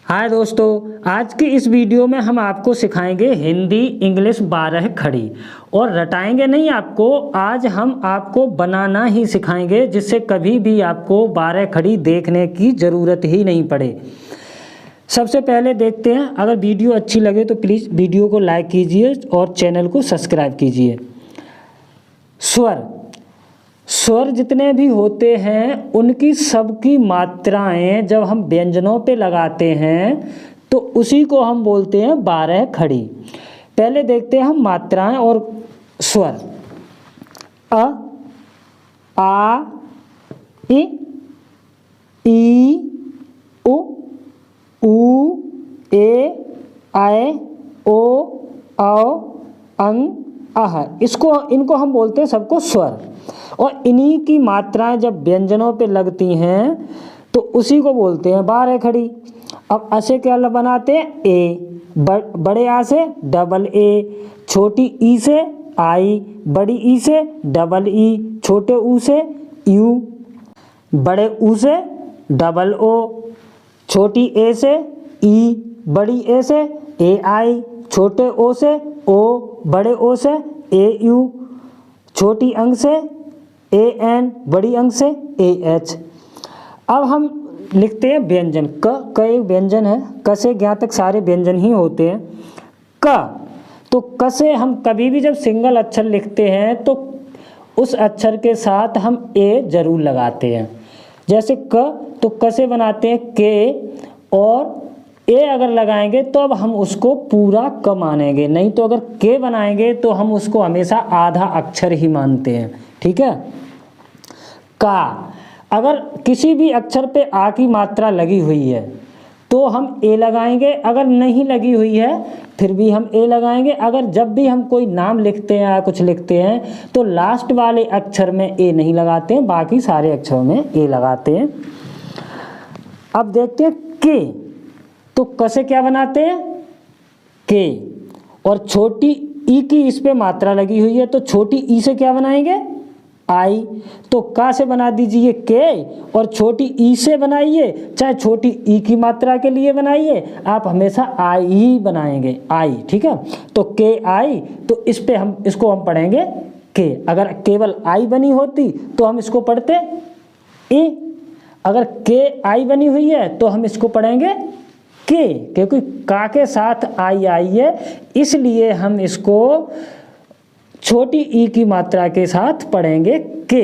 हाय दोस्तों, आज की इस वीडियो में हम आपको सिखाएंगे हिंदी इंग्लिश 12 खड़ी और रटाएंगे नहीं आपको। आज हम आपको बनाना ही सिखाएंगे जिससे कभी भी आपको 12 खड़ी देखने की ज़रूरत ही नहीं पड़े। सबसे पहले देखते हैं, अगर वीडियो अच्छी लगे तो प्लीज़ वीडियो को लाइक कीजिए और चैनल को सब्सक्राइब कीजिए। स्वर जितने भी होते हैं उनकी सबकी मात्राएं जब हम व्यंजनों पे लगाते हैं तो उसी को हम बोलते हैं 12 खड़ी। पहले देखते हैं हम मात्राएं और स्वर। अ, आ, इ, ई, उ, ए, ऐ, ओ, औ, अं, अह। इनको हम बोलते हैं सबको स्वर। और इन्हीं की मात्राएं जब व्यंजनों पे लगती हैं तो उसी को बोलते हैं 12 खड़ी। अब ऐसे क्या बनाते हैं? ए, बड़े आ से डबल ए, छोटी ई से आई, बड़ी ई से डबल ई, छोटे ऊ से यू, बड़े ऊ से डबल ओ, छोटी ए से ई, बड़ी ए से ए आई, छोटे ओ से ओ, बड़े ओ से ए यू, छोटी अंक से ए एन, बड़ी अंक से ए एच। अब हम लिखते हैं व्यंजन। क एक व्यंजन है। क से ज्ञ तक सारे व्यंजन ही होते हैं। क तो क से हम कभी भी जब सिंगल अक्षर लिखते हैं तो उस अक्षर के साथ हम ए जरूर लगाते हैं। जैसे क तो क से बनाते हैं के, और ए अगर लगाएंगे तो अब हम उसको पूरा क मानेंगे, नहीं तो अगर के बनाएंगे तो हम उसको हमेशा आधा अक्षर ही मानते हैं। ठीक है। का, अगर किसी भी अक्षर पे आ की मात्रा लगी हुई है तो हम ए लगाएंगे, अगर नहीं लगी हुई है फिर भी हम ए लगाएंगे। अगर जब भी हम कोई नाम लिखते हैं या कुछ लिखते हैं तो लास्ट वाले अक्षर में ए नहीं लगाते हैं, बाकी सारे अक्षरों में ए लगाते हैं। अब देखते हैं के, तो क से क्या बनाते हैं? के, और छोटी ई की इस पे मात्रा लगी हुई है तो छोटी ई से क्या बनाएंगे? आई। तो का से बना दीजिए के और छोटी ई से बनाइए, चाहे छोटी ई की मात्रा के लिए बनाइए, आप हमेशा आई ही बनाएंगे, आई। ठीक है। तो के आई, तो इस पे हम इसको हम पढ़ेंगे के। अगर केवल आई बनी होती तो हम इसको पढ़ते ए, अगर के आई बनी हुई है तो हम इसको पढ़ेंगे के, क्योंकि का के साथ आई आई है इसलिए हम इसको छोटी ई की मात्रा के साथ पढ़ेंगे के।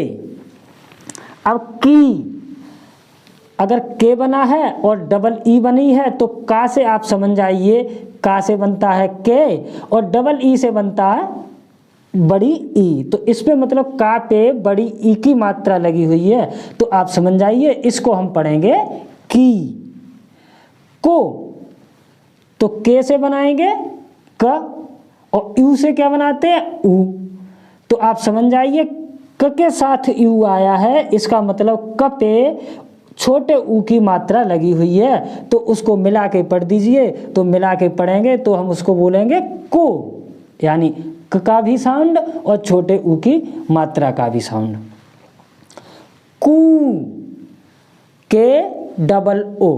अब की, अगर के बना है और डबल ई बनी है तो का से आप समझ जाइए, का से बनता है के और डबल ई से बनता है बड़ी ई। तो इस पे मतलब का पे बड़ी ई की मात्रा लगी हुई है तो आप समझ जाइए इसको हम पढ़ेंगे की। को, तो के से बनाएंगे क और यू से क्या बनाते हैं? ऊ। तो आप समझ जाइए क के साथ यू आया है, इसका मतलब क पे छोटे ऊ की मात्रा लगी हुई है तो उसको मिला के पढ़ दीजिए। तो मिला के पढ़ेंगे तो हम उसको बोलेंगे को, यानी क का भी साउंड और छोटे ऊ की मात्रा का भी साउंड। कू, के डबल ओ,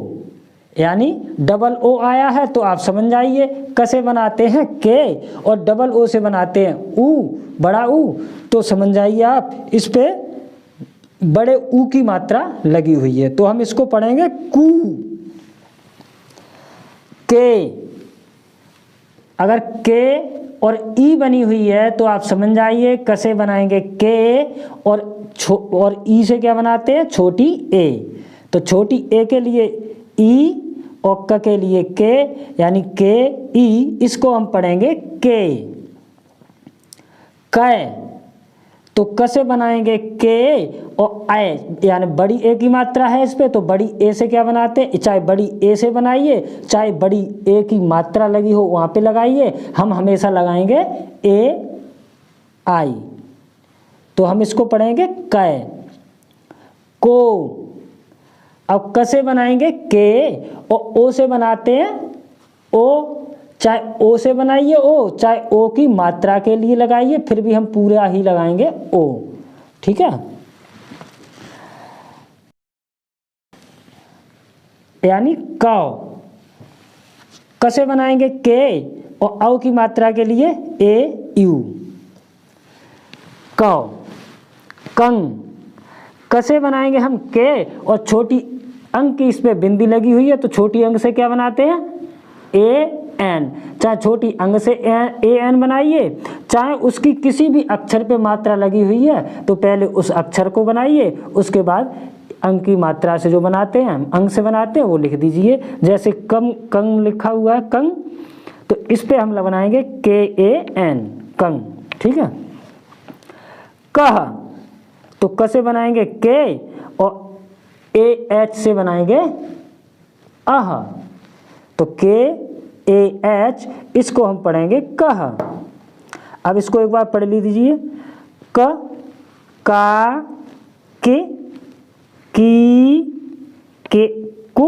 यानी डबल ओ आया है तो आप समझ जाइए क से बनाते हैं के और डबल ओ से बनाते हैं ऊ, बड़ा ऊ। तो समझ जाइए आप इस पे बड़े ऊ की मात्रा लगी हुई है तो हम इसको पढ़ेंगे कू। के, अगर के और ई बनी हुई है तो आप समझ जाइए क से बनाएंगे के और ई से क्या बनाते हैं? छोटी ए। तो छोटी ए के लिए ई और क के लिए के, यानी के ई, इसको हम पढ़ेंगे के। कै, तो क से बनाएंगे के और आय, यानी बड़ी ए की मात्रा है इस पे तो बड़ी ए से क्या बनाते हैं? चाहे बड़ी ए से बनाइए चाहे बड़ी ए की मात्रा लगी हो वहाँ पे लगाइए, हम हमेशा लगाएंगे ए आई। तो हम इसको पढ़ेंगे कै। को, अब क से बनाएंगे के और ओ से बनाते हैं ओ, चाहे ओ से बनाइए ओ, चाहे ओ की मात्रा के लिए लगाइए, फिर भी हम पूरा ही लगाएंगे ओ। ठीक है। यानी काव। क से बनाएंगे के और औ की मात्रा के लिए ए यू। कौ, कंग। क से बनाएंगे हम के और छोटी अंक की इस पे बिंदी लगी हुई है तो छोटी अंक से क्या बनाते हैं ए एन। चाहे छोटी अंक से ए एन बनाइए, चाहे उसकी किसी भी अक्षर पे मात्रा लगी हुई है तो पहले उस अक्षर को बनाइए, उसके बाद अंक की मात्रा से जो बनाते हैं अंक से बनाते हैं वो लिख दीजिए। जैसे कम कंग लिखा हुआ है कंग, तो इस पे हम बनाएंगे के ए एन कंग। ठीक है। कह, तो क से बनाएंगे के और ए एच से बनाएंगे अह, तो के ए एच, इसको हम पढ़ेंगे कह। अब इसको एक बार पढ़ लीजिए। क, का, के, की, के, कु,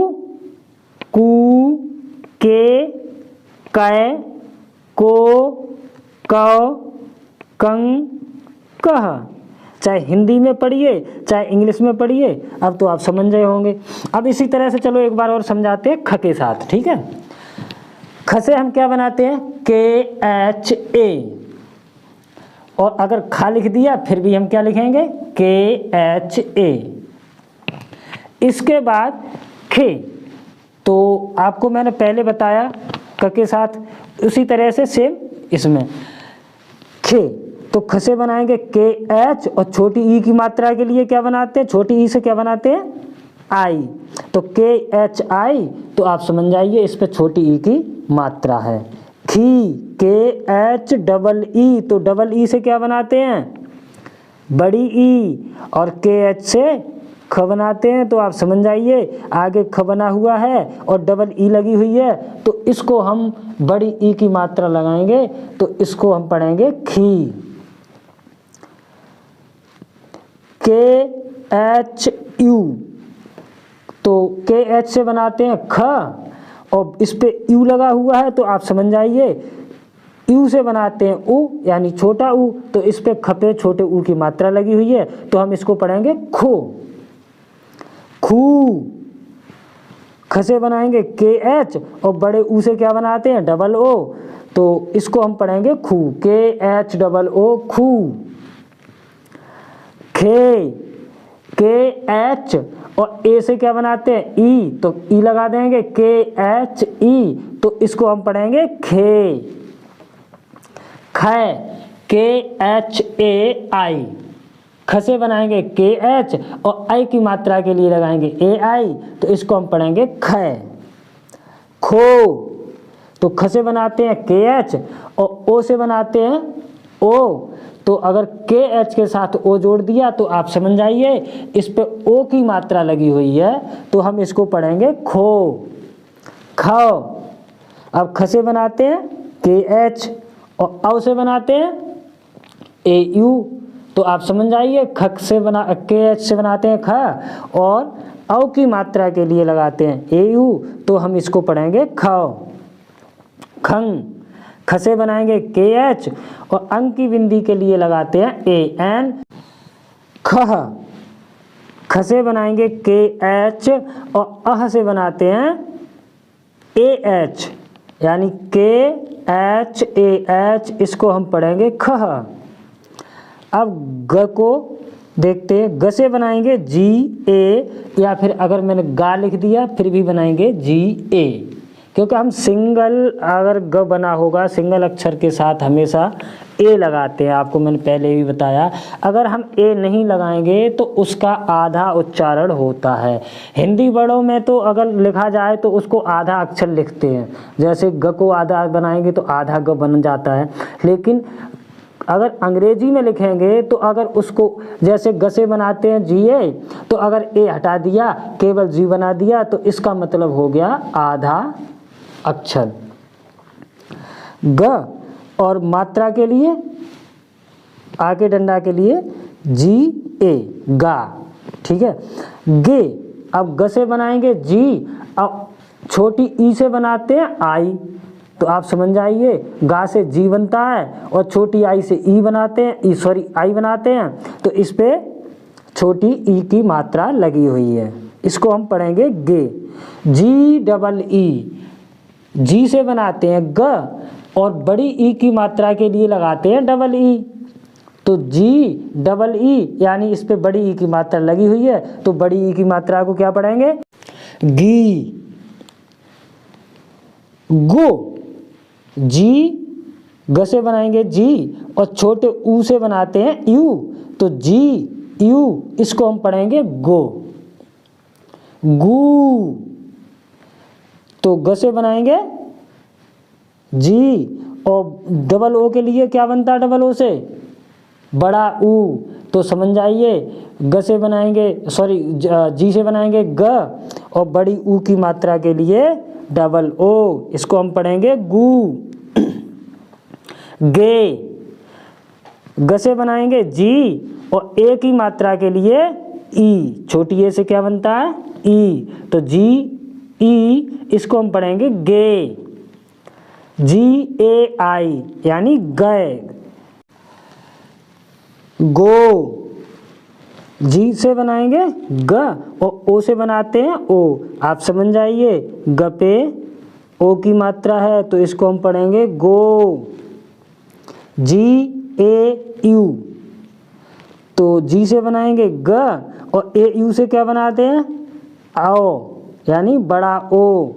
कू, के, कै, को, कौ, कंग, कह। चाहे हिंदी में पढ़िए चाहे इंग्लिश में पढ़िए, अब तो आप समझ गए होंगे। अब इसी तरह से चलो एक बार और समझाते हैं ख के साथ। ठीक है। ख से हम क्या बनाते हैं के एच ए, और अगर खा लिख दिया फिर भी हम क्या लिखेंगे के एच ए। इसके बाद खे, तो आपको मैंने पहले बताया क के साथ, उसी तरह से सेम इसमें खे। तो ख से बनाएंगे के एच और छोटी ई की मात्रा के लिए क्या बनाते हैं, छोटी ई से क्या बनाते हैं आई, तो के एच आई। तो आप समझ जाइए इस पे छोटी ई की मात्रा है। खी, के एच डबल ई, तो डबल ई से क्या बनाते हैं बड़ी ई, और के एच से ख बनाते हैं। तो आप समझ जाइए आगे ख बना हुआ है और डबल ई लगी हुई है, तो इसको हम बड़ी ई की मात्रा लगाएंगे तो इसको हम पढ़ेंगे खी। के एच यू, तो के एच से बनाते हैं ख और इस पे यू लगा हुआ है, तो आप समझ जाइए यू से बनाते हैं ऊ, यानी छोटा ऊ, तो इस पे ख पे छोटे ऊ की मात्रा लगी हुई है, तो हम इसको पढ़ेंगे खो, खू। ख से बनाएंगे के एच और बड़े ऊ से क्या बनाते हैं डबल ओ, तो इसको हम पढ़ेंगे खू, के एच डबल ओ खू। खे, के एच और ए से क्या बनाते हैं ई, तो ई लगा देंगे के एच ई, तो इसको हम पढ़ेंगे खे। खे, के एच ए आई। ख से बनाएंगे के एच और आई की मात्रा के लिए लगाएंगे ए आई, तो इसको हम पढ़ेंगे खे। खो, तो ख से बनाते हैं के एच और ओ से बनाते हैं ओ, तो अगर के एच के साथ ओ जोड़ दिया तो आप समझ जाइए इस पे ओ की मात्रा लगी हुई है, तो हम इसको पढ़ेंगे खो। खाओ, अब ख से बनाते हैं के एच और औ से बनाते हैं ए यू, तो आप समझ जाइए ख से बना के एच से बनाते हैं ख और औ की मात्रा के लिए लगाते हैं ए यू, तो हम इसको पढ़ेंगे खाओ। खंग, ख से बनाएंगे के एच और अंक की बिंदी के लिए लगाते हैं ए एन। खह, ख से बनाएंगे के एच और अह से बनाते हैं ए एच, यानी के एच ए एच, इसको हम पढ़ेंगे खह। अब ग को देखते हैं। ग से बनाएंगे जी ए, या फिर अगर मैंने गा लिख दिया फिर भी बनाएंगे जी ए, क्योंकि हम सिंगल अगर ग बना होगा सिंगल अक्षर के साथ हमेशा ए लगाते हैं, आपको मैंने पहले भी बताया। अगर हम ए नहीं लगाएंगे तो उसका आधा उच्चारण होता है। हिंदी वर्डों में तो अगर लिखा जाए तो उसको आधा अक्षर लिखते हैं, जैसे ग को आधा बनाएंगे तो आधा ग बन जाता है। लेकिन अगर अंग्रेजी में लिखेंगे तो अगर उसको जैसे ग से बनाते हैं जी ए, तो अगर ए हटा दिया केवल जी बना दिया तो इसका मतलब हो गया आधा अक्षर। ग और मात्रा के लिए आगे डंडा के लिए जी ए गा, ठीक है। गे, अब ग से बनाएंगे जी, अब छोटी ई से बनाते हैं आई, तो आप समझ जाइए गा से जी बनता है और छोटी आई से ई बनाते हैं, आई बनाते हैं, तो इस पे छोटी ई की मात्रा लगी हुई है, इसको हम पढ़ेंगे गे। जी डबल ई, जी से बनाते हैं ग और बड़ी ई की मात्रा के लिए लगाते हैं डबल ई, तो जी डबल ई यानी इस पे बड़ी ई की मात्रा लगी हुई है, तो बड़ी ई की मात्रा को क्या पढ़ेंगे? गी। गो, जी ग से बनाएंगे जी और छोटे ऊ से बनाते हैं यू, तो जी यू इसको हम पढ़ेंगे गो। गू, तो ग से बनाएंगे जी और डबल ओ के लिए क्या बनता है डबल ओ से? बड़ा ऊ, तो समझ जाइए ग से बनाएंगे जी से बनाएंगे ग और बड़ी ऊ की मात्रा के लिए डबल ओ, इसको हम पढ़ेंगे गू। गे, ग से बनाएंगे जी और ए की मात्रा के लिए ई, छोटी ए से क्या बनता है? ई, तो जी ई इसको हम पढ़ेंगे गे। जी ए आई यानी गए। गो, जी से बनाएंगे ग और ओ से बनाते हैं ओ, आप समझ जाइए ग पे ओ की मात्रा है तो इसको हम पढ़ेंगे गो। जी ए यू, तो जी से बनाएंगे ग और ए यू से क्या बनाते हैं? आओ यानी बड़ा ओ,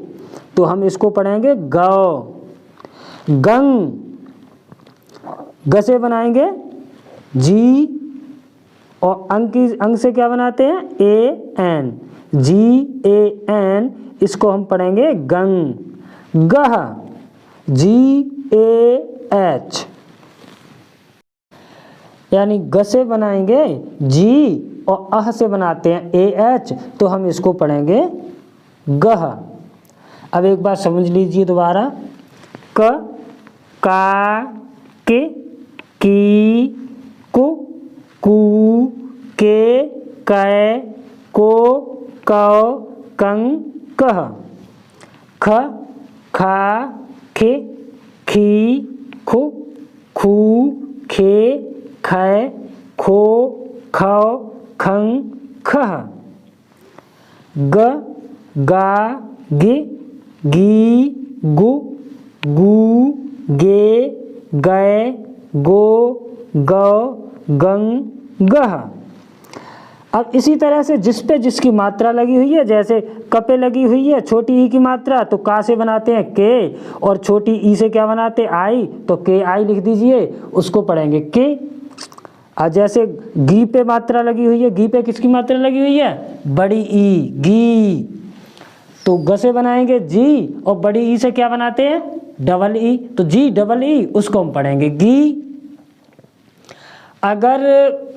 तो हम इसको पढ़ेंगे गौ। गंग, ग से बनाएंगे जी और अंग से क्या बनाते हैं? A N, ji A N इसको हम पढ़ेंगे गंग। गह, जी ए एच, यानी ग से बनाएंगे जी और अह से बनाते हैं ए एच, तो हम इसको पढ़ेंगे गह। अब एक बार समझ लीजिए दोबारा। क, का, के, की, कु, कू, के, कै, को, कौ, कं, कह। ख, खा, खे, खी, खु, खू, खे, खे, खो, खौ, खं, खह। ग, गा, गे, गी, गु, गू, गे, गए, गो, गौ, गंग, गह। अब इसी तरह से जिस पे जिसकी मात्रा लगी हुई है, जैसे क पे लगी हुई है छोटी ई की मात्रा तो का से बनाते हैं के और छोटी ई से क्या बनाते हैं? आई, तो के आई लिख दीजिए, उसको पढ़ेंगे के। और जैसे गी पे मात्रा लगी हुई है, गी पे किसकी मात्रा लगी हुई है? बड़ी ई, गी, तो ग से बनाएंगे जी और बड़ी ई से क्या बनाते हैं? डबल ई, तो जी डबल ई उसको हम पढ़ेंगे गी। अगर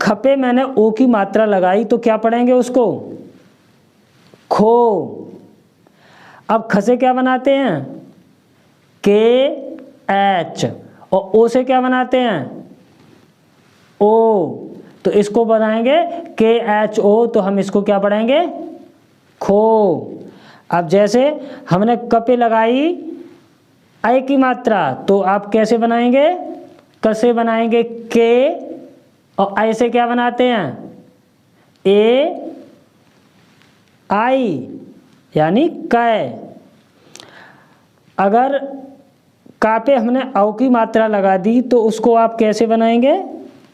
ख पे मैंने ओ की मात्रा लगाई तो क्या पढ़ेंगे उसको? खो। अब ख से क्या बनाते हैं? के एच और ओ से क्या बनाते हैं? ओ, तो इसको बनाएंगे के एच ओ, तो हम इसको क्या पढ़ेंगे? खो। अब जैसे हमने क पे लगाई आई की मात्रा तो आप कैसे बनाएंगे? क से बनाएंगे के और आई से क्या बनाते हैं? ए आई यानी कै। अगर का पे हमने औ की मात्रा लगा दी तो उसको आप कैसे बनाएंगे?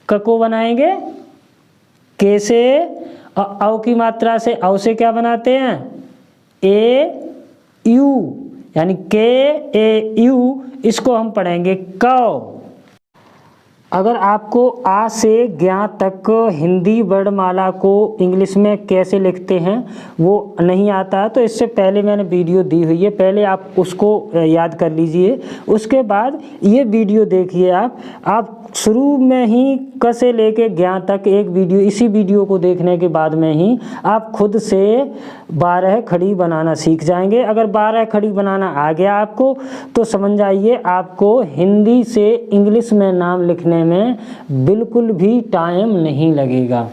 क को बनाएंगे के से और औ की मात्रा से औ से क्या बनाते हैं? ए यू यानी के ए यू, इसको हम पढ़ेंगे कौ। अगर आपको आ से ज्ञ तक हिंदी वर्णमाला को इंग्लिश में कैसे लिखते हैं वो नहीं आता है तो इससे पहले मैंने वीडियो दी हुई है, पहले आप उसको याद कर लीजिए। उसके बाद ये वीडियो देखिए। आप शुरू में ही क से लेके ज्ञ तक एक वीडियो, इसी वीडियो को देखने के बाद में ही आप खुद से 12 खड़ी बनाना सीख जाएंगे। अगर 12 खड़ी बनाना आ गया आपको तो समझ जाइए आपको हिंदी से इंग्लिश में नाम लिखने में बिल्कुल भी टाइम नहीं लगेगा।